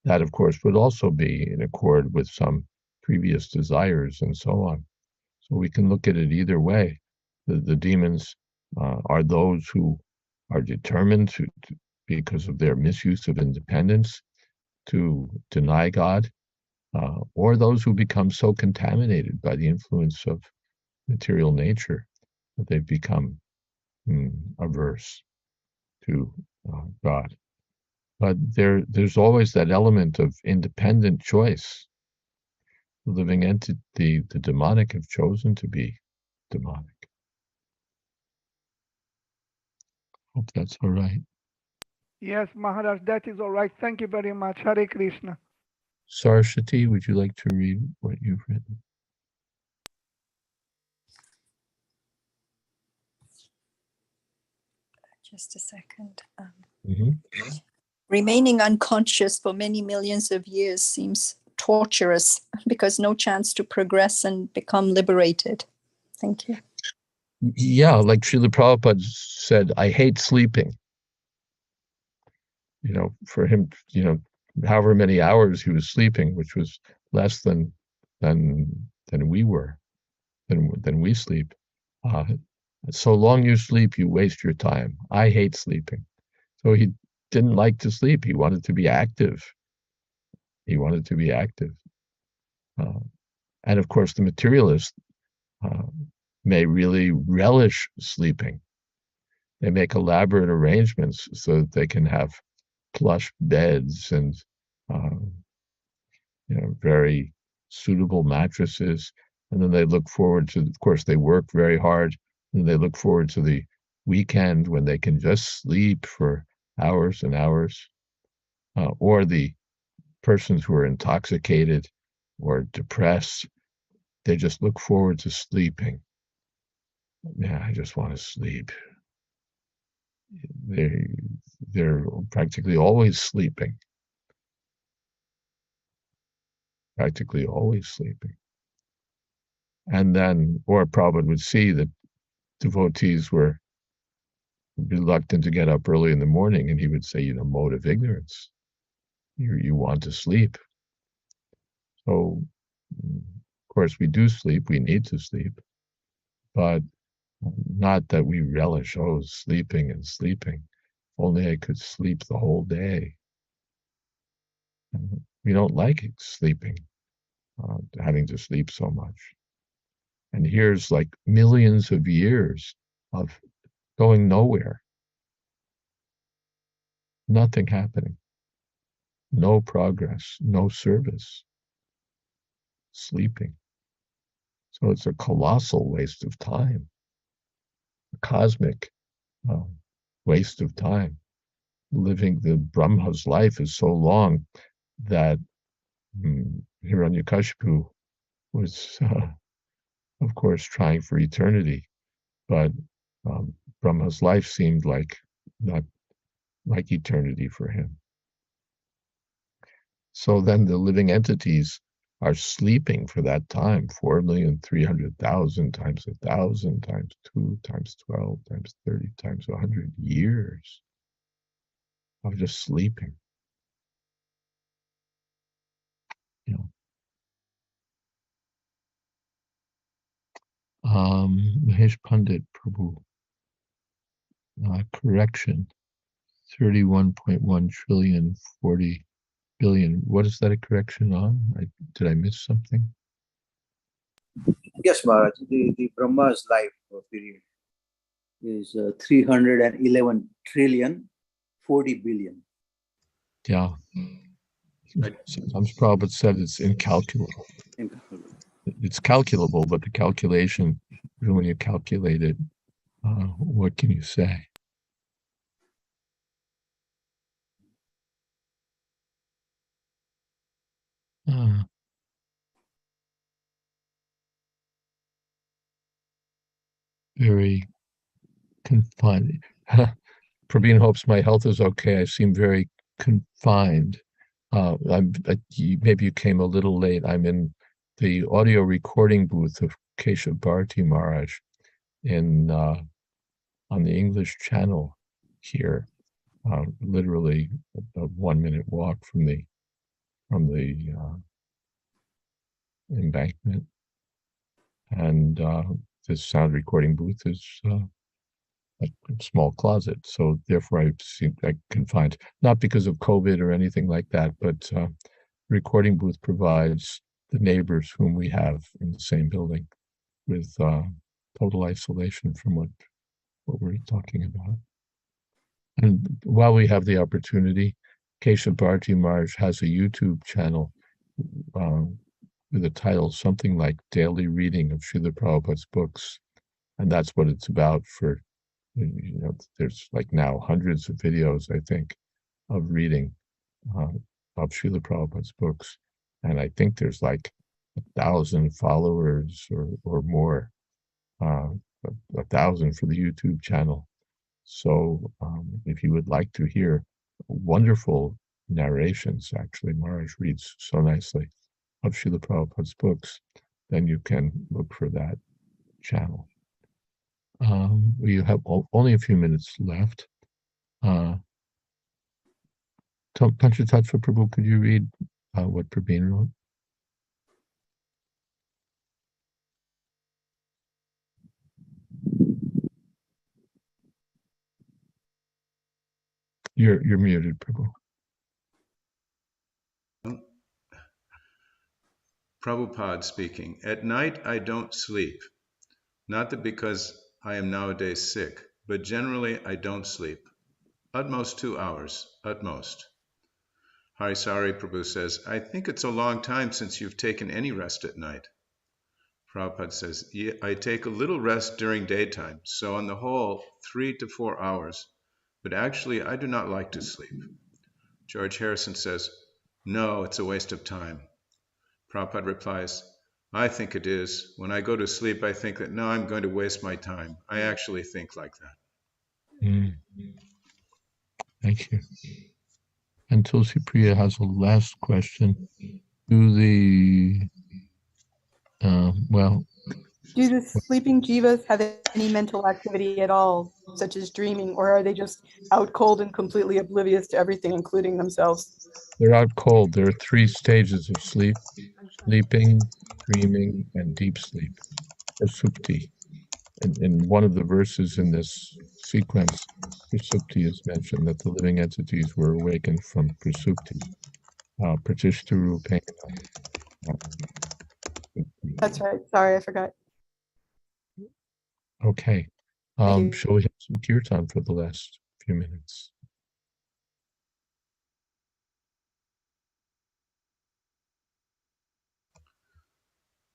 That, of course, would also be in accord with some previous desires and so on. So we can look at it either way. The demons are those who are determined to, because of their misuse of independence, to deny God, or those who become so contaminated by the influence of material nature that they've become averse to God. But there's always that element of independent choice. The living entity, the demonic, have chosen to be demonic. Hope that's all right. Yes, Maharaj, that is all right. Thank you very much. Hare Krishna. Saraswati, would you like to read what you've written? Just a second. Mm-hmm. Remaining unconscious for many millions of years seems torturous because no chance to progress and become liberated. Thank you. Yeah, like Srila Prabhupada said, I hate sleeping. For him, however many hours he was sleeping, which was less than we were, than we sleep. So long you sleep, you waste your time. I hate sleeping. So he didn't like to sleep. He wanted to be active. And of course, the materialist may really relish sleeping. They make elaborate arrangements so that they can have plush beds and very suitable mattresses. And then they look forward to, of course, they work very hard, and they look forward to the weekend when they can just sleep for hours and hours. Or the persons who are intoxicated or depressed, they just look forward to sleeping. Yeah, I just want to sleep. They're practically always sleeping. And then, or Prabhupada would see that devotees were reluctant to get up early in the morning, and he would say, mode of ignorance. You want to sleep. So, of course, we do sleep. We need to sleep. But not that we relish, sleeping and sleeping. Only I could sleep the whole day. We don't like sleeping, having to sleep so much. And here's like millions of years of going nowhere. Nothing happening. No progress, no service. Sleeping. So it's a colossal waste of time. A cosmic waste of time. Living the Brahma's life is so long that Hiranyakashipu was, of course, trying for eternity, but Brahma's life seemed not like eternity for him. So then the living entities are sleeping for that time, 4,300,000 times 1,000 times 2 times 12 times 30 times 100 years of just sleeping. Mahesh Pandit Prabhu, correction, 31.1 trillion, 40 billion. What is that a correction on? Did I miss something? Yes, Maharaj. The Brahma's life period is 311 trillion, 40 billion. Yeah. Sometimes Prabhupada said it's incalculable. It's calculable, but the calculation, when you calculate it, what can you say? Very confined. Praveen hopes my health is okay. I seem very confined. Maybe you came a little late. I'm in the audio recording booth of Keshav Bharati Maharaj in on the English channel here, literally a 1 minute walk from the embankment. And this sound recording booth is a small closet, so therefore I seem like confined, not because of COVID or anything like that, but recording booth provides the neighbors whom we have in the same building with total isolation from what we're talking about. And while we have the opportunity, Keshav Bharati Maharaj has a YouTube channel with a title something like Daily Reading of Srila Prabhupada's Books, and that's what it's about. For there's like now hundreds of videos, I think, of reading of Srila Prabhupada's books, and I think there's like 1,000 followers or more, 1,000 for the YouTube channel. So if you would like to hear wonderful narrations, actually Maharaj reads so nicely, of Srila Prabhupada's books, then you can look for that channel. We have only a few minutes left. Panchatattva Prabhu, could you read what Prabhin wrote? You're muted, Prabhu. Prabhupada speaking. At night I don't sleep. Not that because I am nowadays sick, but generally I don't sleep. Utmost 2 hours, utmost. Harisari Prabhu says, I think it's a long time since you've taken any rest at night. Prabhupada says, yeah, I take a little rest during daytime, so on the whole, 3 to 4 hours. But actually, I do not like to sleep. George Harrison says, no, it's a waste of time. Prabhupada replies, I think it is. When I go to sleep, I think that, no, I'm going to waste my time. I actually think like that. Thank you. And Tulsi Priya has a last question. Do the do the sleeping jivas have any mental activity at all, such as dreaming, or are they just out cold and completely oblivious to everything, including themselves? They're out cold. There are 3 stages of sleep: sleeping, dreaming, and deep sleep, or supti. In one of the verses in this sequence, Prasupti is mentioned, that the living entities were awakened from Prasupti. Pratishtarupena. That's right. Sorry, I forgot. Okay. Shall we have some kirtan for the last few minutes?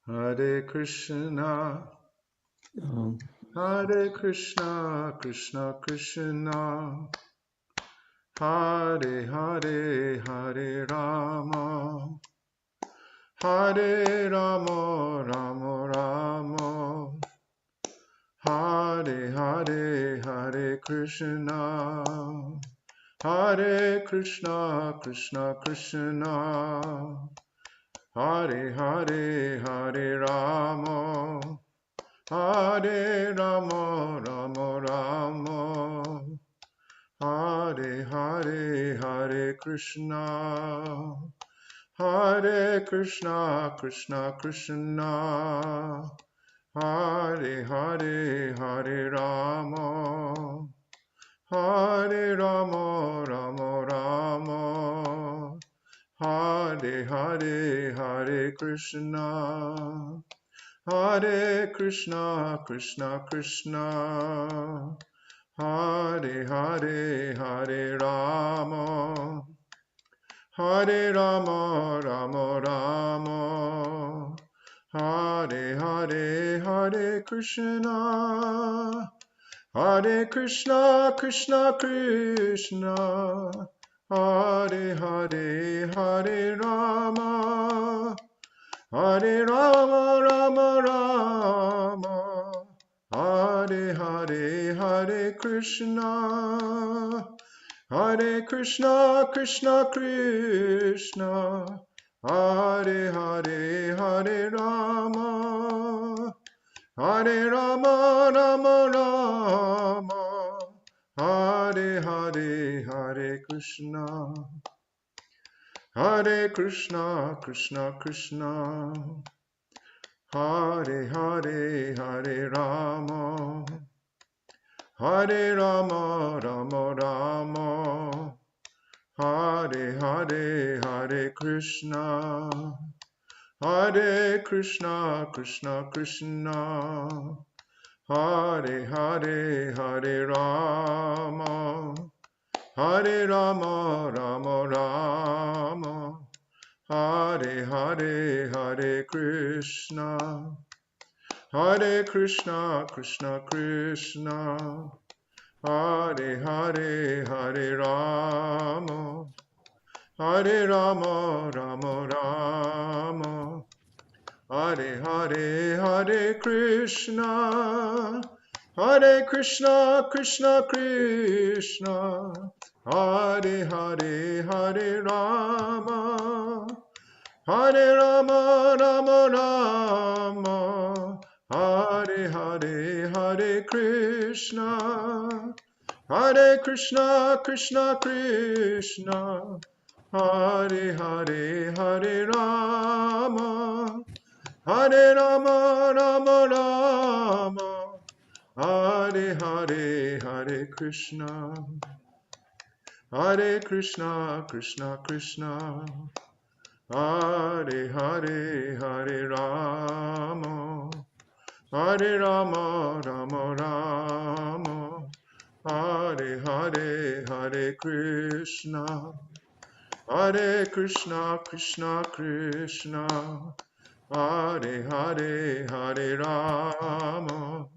Hare Krishna, Hare Krishna, Krishna Krishna, Hare Hare, Hare Rama, Hare Rama, Rama Rama, Hare Hare, Hare Krishna, Hare Krishna, Krishna Krishna, Hare Hare, Hare Rama, Hare Rama, Rama Rama, Hare Hare, Hare Krishna, Hare Krishna, Krishna Krishna, Hare Hare, Hare Rama, Hare Rama, Rama Rama, Hare Hare, Hare Krishna, Hare Krishna, Krishna Krishna, Hare Hare, Hare Rama, Hare Rama, Rama Rama, Hare Hare, Hare Krishna, Hare Krishna, Krishna Krishna, Hare Hare, Hare Rama, Hare Rama, Rama Rama, Hare Hare, Hare Krishna, Hare Krishna, Krishna Krishna, Hare Hare, Hare Rama, Hare Rama, Rama Rama, Hare Hare, Hare Krishna, Hare Krishna, Krishna Krishna, Hare Hare, Hare Rama, Hare Rama, Rama Rama, Hare Hare, Hare Krishna, Hare Krishna, Krishna Krishna, Hare Hare, Hare Rama, Hare Rama, Rama Rama, Hare Hare, Hare Krishna, Hare Krishna, Krishna Krishna, Hare Hare, Hare Rama, Hare Rama, Rama Rama, Hare Hare, Hare Krishna, Hare Krishna, Krishna Krishna, Hare Hare, Hare Rama, Hare Rama, Rama Rama, Hare Hare, Hare Krishna, Hare Krishna, Krishna Krishna, Hare Hare, Hare Rama, Hare Rama, Rama Rama, Hare Hare, Hare Krishna, Hare Krishna, Krishna Krishna, Hare Hare, Hare Rama, Hare Rama, Rama Rama, Hare Hare, Hare Krishna, Hare Krishna, Krishna Krishna, Hare Hare, Hare Rama,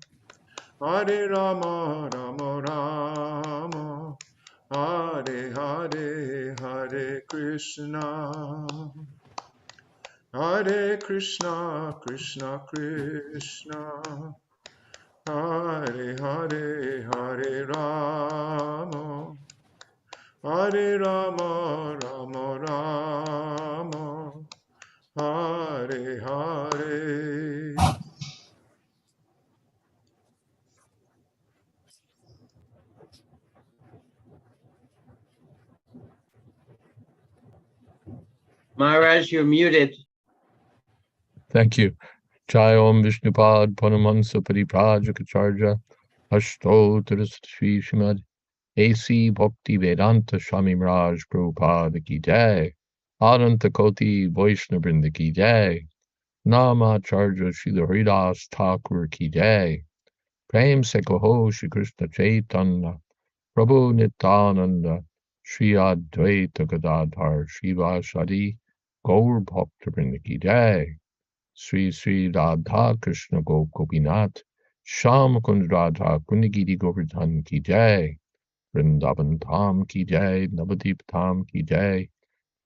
Hare Rama, Rama Rama, Hare Hare, Hare Krishna, Hare Krishna, Krishna Krishna, Hare Hare, Hare Rama, Hare Rama, Rama Rama, Hare Hare. Maharaj, you're muted. Thank you. Jai Om Vishnupad Panamansa Pariprajaka Ashtottara Sri Srimad A.C. Bhakti Vedanta Swami Maharaj Prabhupada Ki Jai. Adanta Koti Vaishnavrinda Ki Jai. Namacharya Srila Haridas Thakur Ki Jai. Prem Se Kaho Shri Krishna Chaitanya Prabhu Nityananda Shri Advaita Gadadhar Shivasadi Gaur Bhaktivinoda Ki Jai. Sri Sri Radha Krishna Gopinath Sham Kund Radha Kundigiri Govardhan Ki Jai. Vrindavan Dham Ki Jai, Navadip Dham Ki Jai,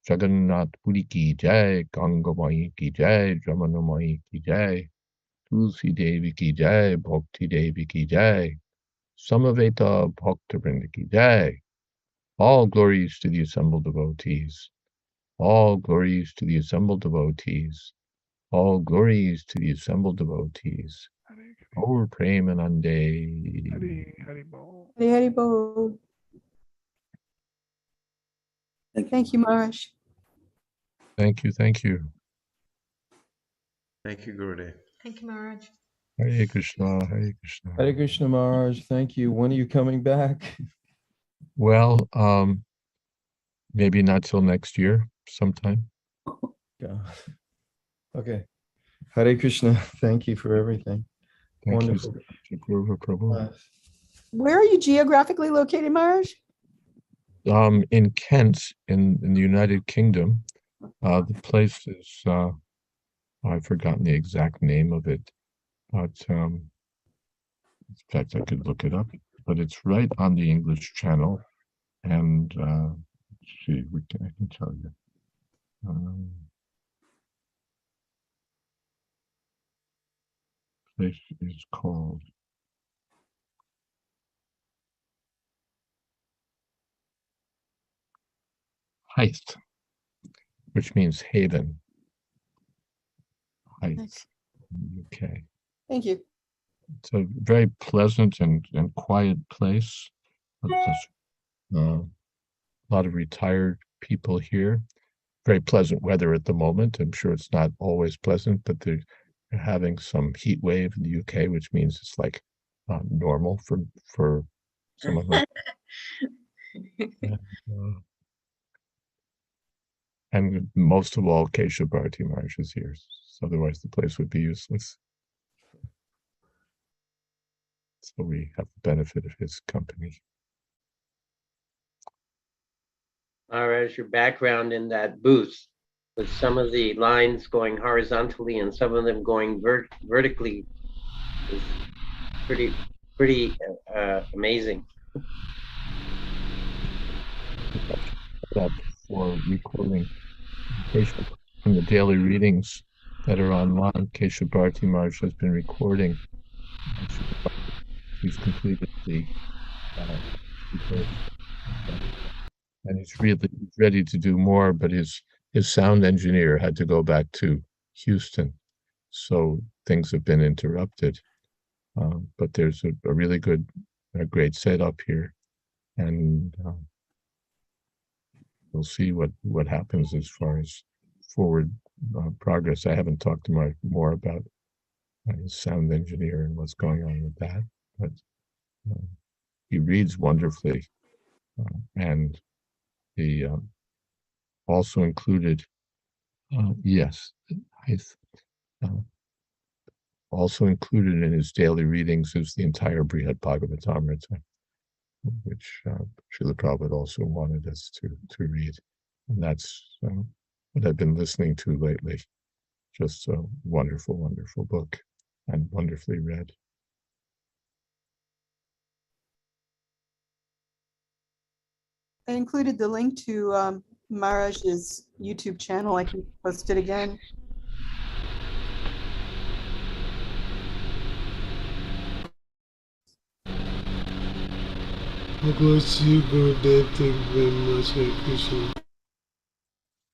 Jagannath Puri Ki Jai, Gangamai Ki Jai, Jamunamai Ki Jai, Tulsi Devi Ki Jai, Bhakti Devi Ki Jai, Samaveta Bhaktivinoda Ki Jai. All glories to the assembled devotees. All glories to the assembled devotees. All glories to the assembled devotees. Gaur Premanande. Hari Hari Bol. Hare Hare Bol. Thank you, Maharaj. Thank you, thank you. Thank you, Gurudev. Thank you, Maharaj. Hare Krishna, Hare Krishna. Hare Krishna Maharaj, thank you. When are you coming back? Well, maybe not till next year, sometime. Yeah. Okay. Hare Krishna, thank you for everything. Thank Wonderful. you, Guru Prabhu. Where are you geographically located, Maharaj? in Kent, in the United Kingdom. The place is, I've forgotten the exact name of it, but in fact, I could look it up. But it's right on the English Channel, and let's see, I can tell you. Place is called Hythe, which means haven. Hythe, Nice. UK. Thank you. It's a very pleasant and quiet place. There's a lot of retired people here. Very pleasant weather at the moment. I'm sure it's not always pleasant, but they're having some heat wave in the UK, which means it's like normal for some of them. And most of all, Kesha Bharati Maharaj is here. So otherwise, the place would be useless. So we have the benefit of his company. Maharaj, your background in that booth with some of the lines going horizontally and some of them going vertically is pretty amazing. That for recording Kesha from the daily readings that are online, Kesha Bharati Maharaj has been recording. He's completed the and he's really ready to do more, but his sound engineer had to go back to Houston, so things have been interrupted. But there's a really great setup here, and we'll see what happens as far as forward progress. I haven't talked to Mark more about his sound engineer and what's going on with that, but he reads wonderfully, and he also included, yes, also included in his daily readings is the entire Brihad Bhagavatamrita, which Srila Prabhupada also wanted us to read. And that's what I've been listening to lately. Just a wonderful, wonderful book and wonderfully read. I included the link to Maharaj's YouTube channel. I can post it again. God bless you, Gurudev. Thank you very much. Hare Krishna.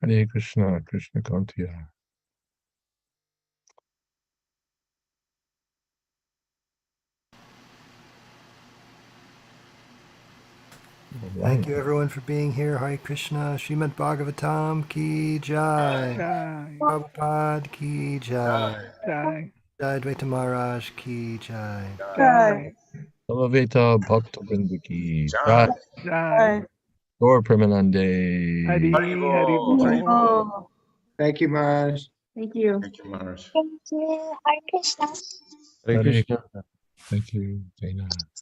Hare Krishna, Krishna Kantiya. Thank you everyone for being here. Hare Krishna. Srimad Bhagavatam ki jai. Jai. Prabhupada ki jai. Jai. Jayādvaita Maharaj ki jai. Jai. Samaveta Bhakta Vrinda ki jai. Jai. Gaur Premanande. Hari Hari Bol. Thank you, Maharaj. Thank you. Thank you, Maharaj. Thank you. Hare Krishna. Hare Hare Krishna. Thank you, Dana.